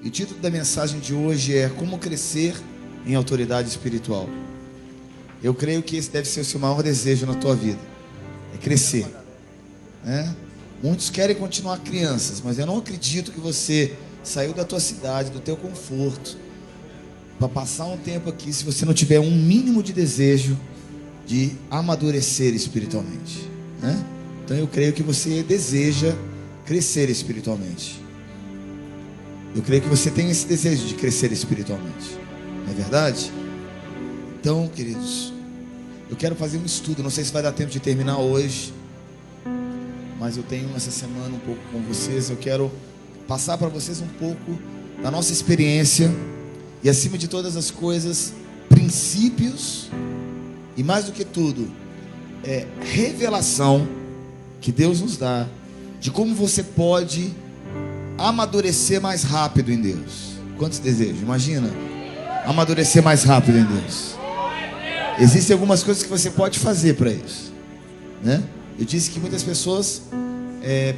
E o título da mensagem de hoje é Como Crescer em Autoridade Espiritual. Eu creio que esse deve ser o seu maior desejo na tua vida, é crescer, né? Muitos querem continuar crianças, mas eu não acredito que você saiu da tua cidade, do teu conforto, para passar um tempo aqui, se você não tiver um mínimo de desejo de amadurecer espiritualmente, né? Então eu creio que você deseja crescer espiritualmente. Eu creio que você tem esse desejo de crescer espiritualmente, não é verdade? Então, queridos, eu quero fazer um estudo. Não sei se vai dar tempo de terminar hoje, mas eu tenho essa semana um pouco com vocês. Eu quero passar para vocês um pouco da nossa experiência e, acima de todas as coisas, princípios e, mais do que tudo, revelação que Deus nos dá de como você pode amadurecer mais rápido em Deus. Quantos desejos? Imagina, amadurecer mais rápido em Deus. Existem algumas coisas que você pode fazer para isso, né? Eu disse que muitas pessoas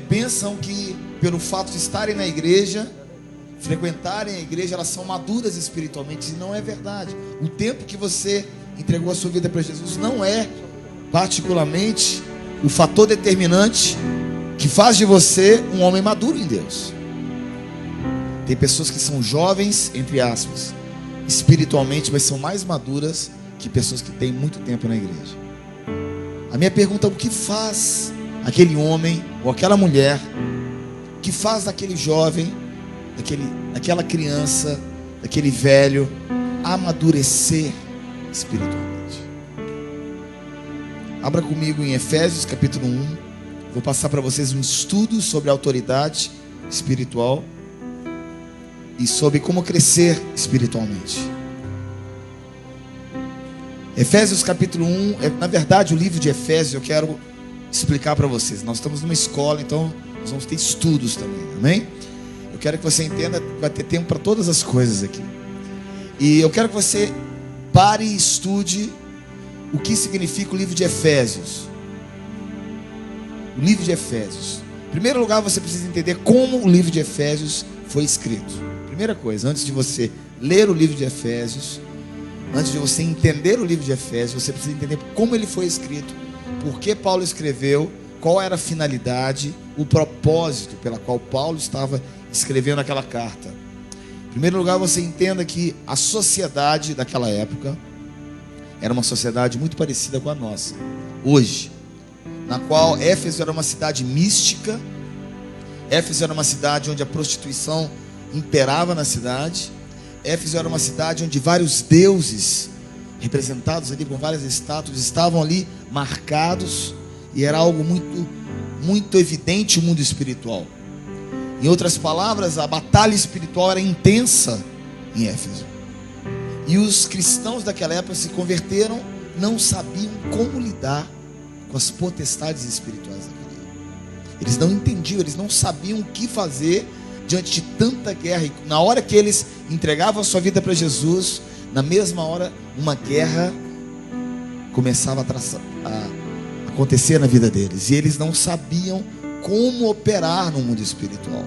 pensam que pelo fato de estarem na igreja, frequentarem a igreja, elas são maduras espiritualmente, e não é verdade. O tempo que você entregou a sua vida para Jesus não é particularmente o fator determinante que faz de você um homem maduro em Deus. Tem pessoas que são jovens, entre aspas, espiritualmente, mas são mais maduras que pessoas que têm muito tempo na igreja. A minha pergunta é: o que faz aquele homem ou aquela mulher, o que faz daquele jovem, daquela criança, daquele velho amadurecer espiritualmente? Abra comigo em Efésios capítulo 1. Vou passar para vocês um estudo sobre a autoridade espiritual e sobre como crescer espiritualmente. Efésios capítulo 1, na verdade o livro de Efésios eu quero explicar para vocês. Nós estamos numa escola, então nós vamos ter estudos também, amém? Eu quero que você entenda que vai ter tempo para todas as coisas aqui. E eu quero que você pare e estude o que significa o livro de Efésios. O livro de Efésios. Em primeiro lugar, você precisa entender como o livro de Efésios foi escrito. Primeira coisa, antes de você ler o livro de Efésios, antes de você entender o livro de Efésios, você precisa entender como ele foi escrito, por que Paulo escreveu, qual era a finalidade, o propósito pela qual Paulo estava escrevendo aquela carta. Em primeiro lugar, você entenda que a sociedade daquela época era uma sociedade muito parecida com a nossa hoje, na qual Éfeso era uma cidade mística. Éfeso era uma cidade onde a prostituição imperava na cidade. Éfeso era uma cidade onde vários deuses, representados ali com várias estátuas, estavam ali marcados, e era algo muito, muito evidente o mundo espiritual. Em outras palavras, a batalha espiritual era intensa em Éfeso. E os cristãos daquela época se converteram, não sabiam como lidar com as potestades espirituais daquela época. Eles não entendiam, eles não sabiam o que fazer diante de tanta guerra. E na hora que eles entregavam a sua vida para Jesus, na mesma hora uma guerra começava a acontecer na vida deles, e eles não sabiam como operar no mundo espiritual.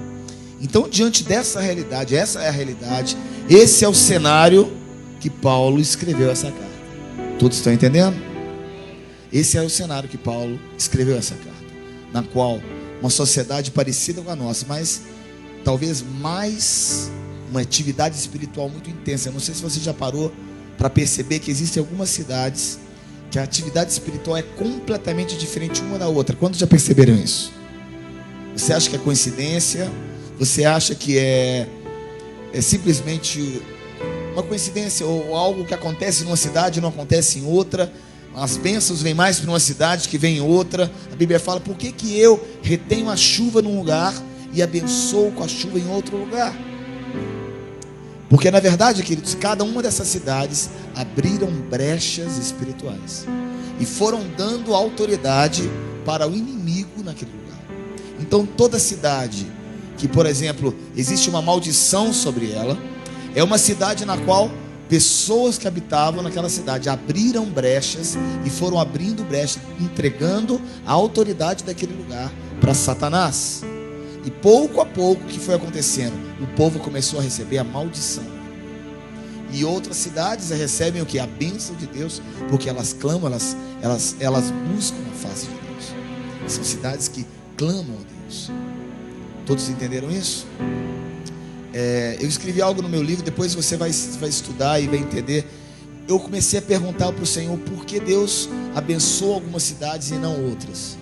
Então, diante dessa realidade, essa é a realidade, esse é o cenário que Paulo escreveu essa carta. Todos estão entendendo? Esse é o cenário que Paulo escreveu essa carta, na qual uma sociedade parecida com a nossa, mas talvez mais uma atividade espiritual muito intensa. Eu não sei se você já parou para perceber que existem algumas cidades que a atividade espiritual é completamente diferente uma da outra. Quantos já perceberam isso? Você acha que é coincidência? Você acha que é simplesmente uma coincidência, ou algo que acontece numa cidade e não acontece em outra? As bênçãos vêm mais para uma cidade que vem em outra. A Bíblia fala: por que eu retenho a chuva num lugar e abençoo com a chuva em outro lugar? Porque na verdade, queridos, cada uma dessas cidades abriram brechas espirituais e foram dando autoridade para o inimigo naquele lugar. Então toda cidade que, por exemplo, existe uma maldição sobre ela, é uma cidade na qual pessoas que habitavam naquela cidade abriram brechas e foram abrindo brechas, entregando a autoridade daquele lugar para Satanás. E pouco a pouco, o que foi acontecendo? O povo começou a receber a maldição. E outras cidades recebem o que? A bênção de Deus, porque elas clamam, elas buscam a face de Deus. São cidades que clamam a Deus. Todos entenderam isso? Eu escrevi algo no meu livro, depois você vai estudar e vai entender. Eu comecei a perguntar para o Senhor por que Deus abençoa algumas cidades e não outras.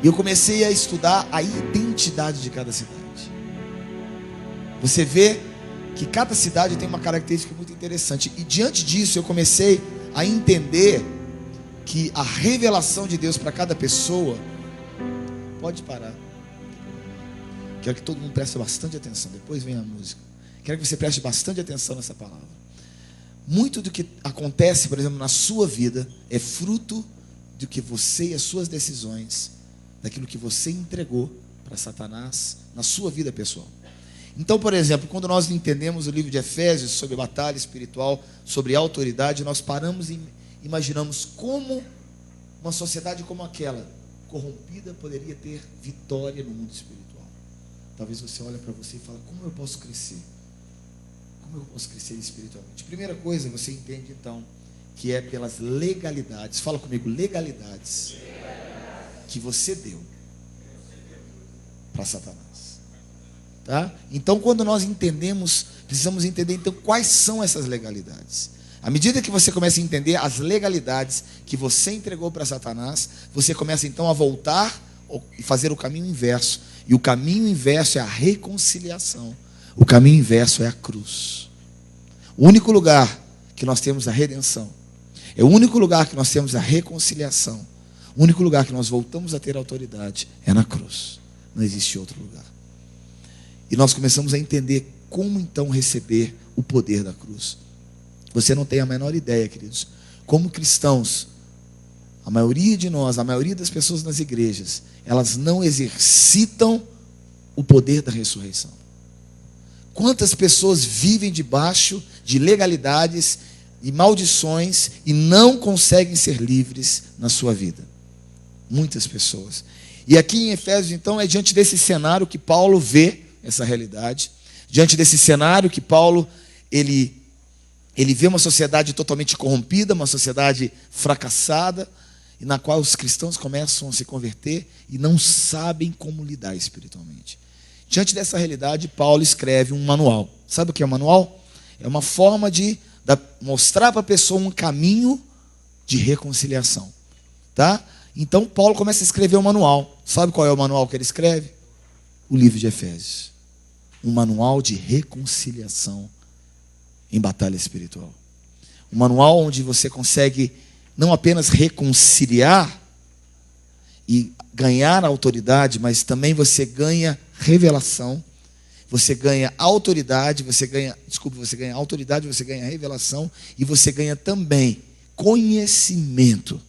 E eu comecei a estudar a identidade de cada cidade. Você vê que cada cidade tem uma característica muito interessante. E diante disso eu comecei a entender que a revelação de Deus para cada pessoa... Pode parar. Quero que todo mundo preste bastante atenção. Depois vem a música. Quero que você preste bastante atenção nessa palavra. Muito do que acontece, por exemplo, na sua vida é fruto do que você e as suas decisões, daquilo que você entregou para Satanás na sua vida pessoal. Então, por exemplo, quando nós entendemos o livro de Efésios sobre batalha espiritual, sobre autoridade, nós paramos e imaginamos como uma sociedade como aquela, corrompida, poderia ter vitória no mundo espiritual. Talvez você olhe para você e fale, como eu posso crescer? Como eu posso crescer espiritualmente? Primeira coisa, você entende então, que é pelas legalidades. Fala comigo, legalidades que você deu para Satanás. Tá? Então, quando nós entendemos, precisamos entender então quais são essas legalidades. À medida que você começa a entender as legalidades que você entregou para Satanás, você começa então a voltar e fazer o caminho inverso. E o caminho inverso é a reconciliação. O caminho inverso é a cruz. O único lugar que nós temos a redenção, é o único lugar que nós temos a reconciliação, o único lugar que nós voltamos a ter autoridade é na cruz. Não existe outro lugar. E nós começamos a entender como então receber o poder da cruz. Você não tem a menor ideia, queridos, como cristãos, a maioria de nós, a maioria das pessoas nas igrejas, elas não exercitam o poder da ressurreição. Quantas pessoas vivem debaixo de legalidades e maldições e não conseguem ser livres na sua vida? Muitas pessoas. E aqui em Efésios, então, é diante desse cenário que Paulo vê essa realidade. Diante desse cenário que Paulo, ele vê uma sociedade totalmente corrompida, uma sociedade fracassada, e na qual os cristãos começam a se converter e não sabem como lidar espiritualmente. Diante dessa realidade, Paulo escreve um manual. Sabe o que é um manual? É uma forma de mostrar para a pessoa um caminho de reconciliação. Tá? Então, Paulo começa a escrever um manual. Sabe qual é o manual que ele escreve? O livro de Efésios. Um manual de reconciliação em batalha espiritual. Um manual onde você consegue não apenas reconciliar e ganhar autoridade, mas também você ganha revelação, você ganha autoridade, você ganha autoridade, você ganha revelação e você ganha também conhecimento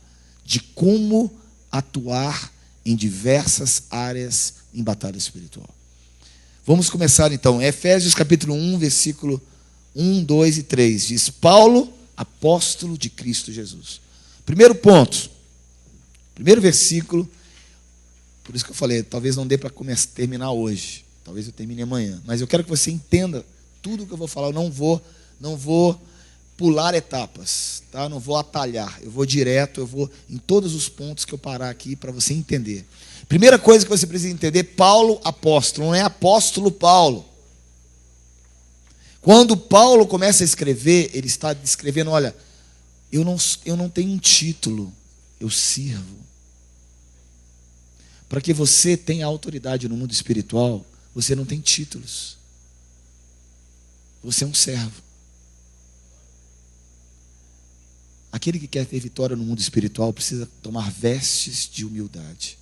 de como atuar em diversas áreas em batalha espiritual. Vamos começar então, Efésios capítulo 1, versículo 1, 2 e 3, diz: Paulo, apóstolo de Cristo Jesus. Primeiro ponto, primeiro versículo, por isso que eu falei, talvez não dê para terminar hoje, talvez eu termine amanhã, mas eu quero que você entenda tudo o que eu vou falar. Eu não vou pular etapas, tá? Não vou atalhar, eu vou direto, eu vou em todos os pontos que eu parar aqui para você entender. Primeira coisa que você precisa entender, Paulo apóstolo, não é apóstolo Paulo. Quando Paulo começa a escrever, ele está descrevendo, olha, eu não tenho um título, eu sirvo. Para que você tenha autoridade no mundo espiritual, você não tem títulos. Você é um servo. Aquele que quer ter vitória no mundo espiritual precisa tomar vestes de humildade.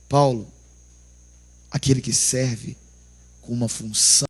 Paulo, aquele que serve com uma função